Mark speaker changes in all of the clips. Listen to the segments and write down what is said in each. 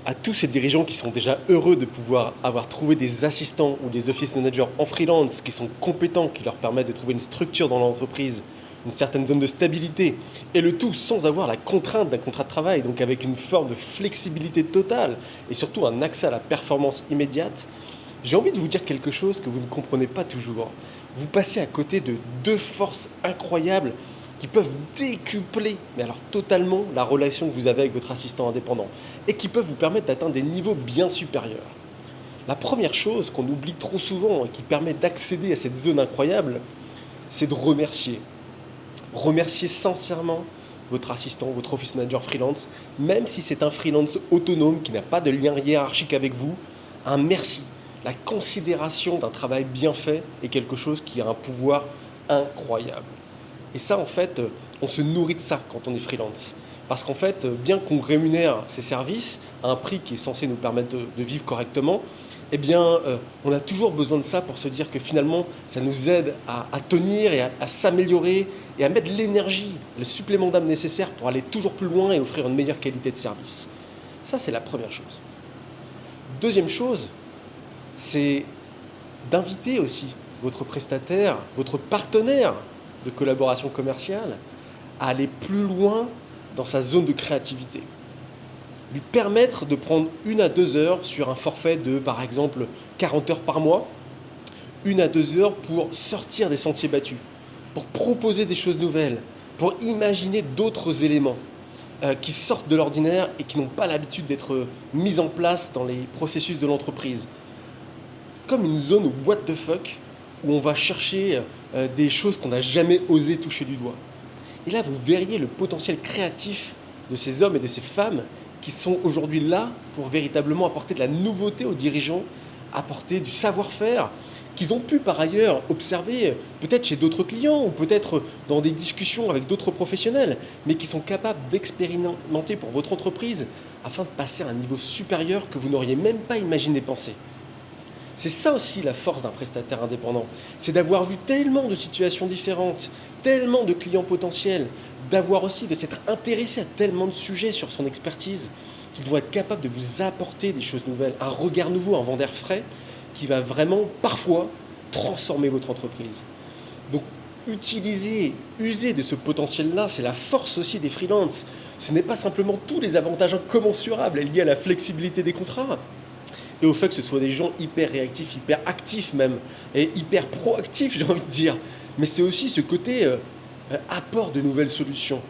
Speaker 1: À tous ces dirigeants qui sont déjà heureux de pouvoir avoir trouvé des assistants ou des office managers en freelance qui sont compétents, qui leur permettent de trouver une structure dans l'entreprise, une certaine zone de stabilité, et le tout sans avoir la contrainte d'un contrat de travail, donc avec une forme de flexibilité totale et surtout un accès à la performance immédiate, j'ai envie de vous dire quelque chose que vous ne comprenez pas toujours. Vous passez à côté de deux forces incroyables qui peuvent décupler, mais alors totalement, la relation que vous avez avec votre assistant indépendant et qui peuvent vous permettre d'atteindre des niveaux bien supérieurs. La première chose qu'on oublie trop souvent et qui permet d'accéder à cette zone incroyable, c'est de remercier. Remercier sincèrement votre assistant, votre office manager freelance, même si c'est un freelance autonome qui n'a pas de lien hiérarchique avec vous, un merci. La considération d'un travail bien fait est quelque chose qui a un pouvoir incroyable. Et ça, en fait, on se nourrit de ça quand on est freelance. Parce qu'en fait, bien qu'on rémunère ces services à un prix qui est censé nous permettre de vivre correctement, eh bien, on a toujours besoin de ça pour se dire que finalement, ça nous aide à tenir et à s'améliorer et à mettre l'énergie, le supplément d'âme nécessaire pour aller toujours plus loin et offrir une meilleure qualité de service. Ça, c'est la première chose. Deuxième chose, c'est d'inviter aussi votre prestataire, votre partenaire de collaboration commerciale à aller plus loin dans sa zone de créativité. Lui permettre de prendre 1 à 2 heures sur un forfait de, par exemple, 40 heures par mois, 1 à 2 heures pour sortir des sentiers battus, pour proposer des choses nouvelles, pour imaginer d'autres éléments qui sortent de l'ordinaire et qui n'ont pas l'habitude d'être mis en place dans les processus de l'entreprise. Comme une zone what the fuck où on va chercher des choses qu'on n'a jamais osé toucher du doigt. Et là, vous verriez le potentiel créatif de ces hommes et de ces femmes qui sont aujourd'hui là pour véritablement apporter de la nouveauté aux dirigeants, apporter du savoir-faire qu'ils ont pu par ailleurs observer peut-être chez d'autres clients ou peut-être dans des discussions avec d'autres professionnels, mais qui sont capables d'expérimenter pour votre entreprise afin de passer à un niveau supérieur que vous n'auriez même pas imaginé penser. C'est ça aussi la force d'un prestataire indépendant. C'est d'avoir vu tellement de situations différentes, tellement de clients potentiels, d'avoir aussi de s'être intéressé à tellement de sujets sur son expertise qu'il doit être capable de vous apporter des choses nouvelles, un regard nouveau, un vent d'air frais qui va vraiment parfois transformer votre entreprise. Donc user de ce potentiel-là, c'est la force aussi des freelances. Ce n'est pas simplement tous les avantages incommensurables liés à la flexibilité des contrats, et au fait que ce soit des gens hyper réactifs, hyper actifs même, et hyper proactifs, j'ai envie de dire. Mais c'est aussi ce côté apport de nouvelles solutions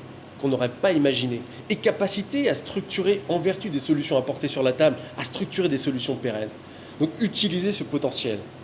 Speaker 1: qu'on n'aurait pas imaginé, et capacité à structurer, en vertu des solutions apportées sur la table, à structurer des solutions pérennes. Donc utilisez ce potentiel.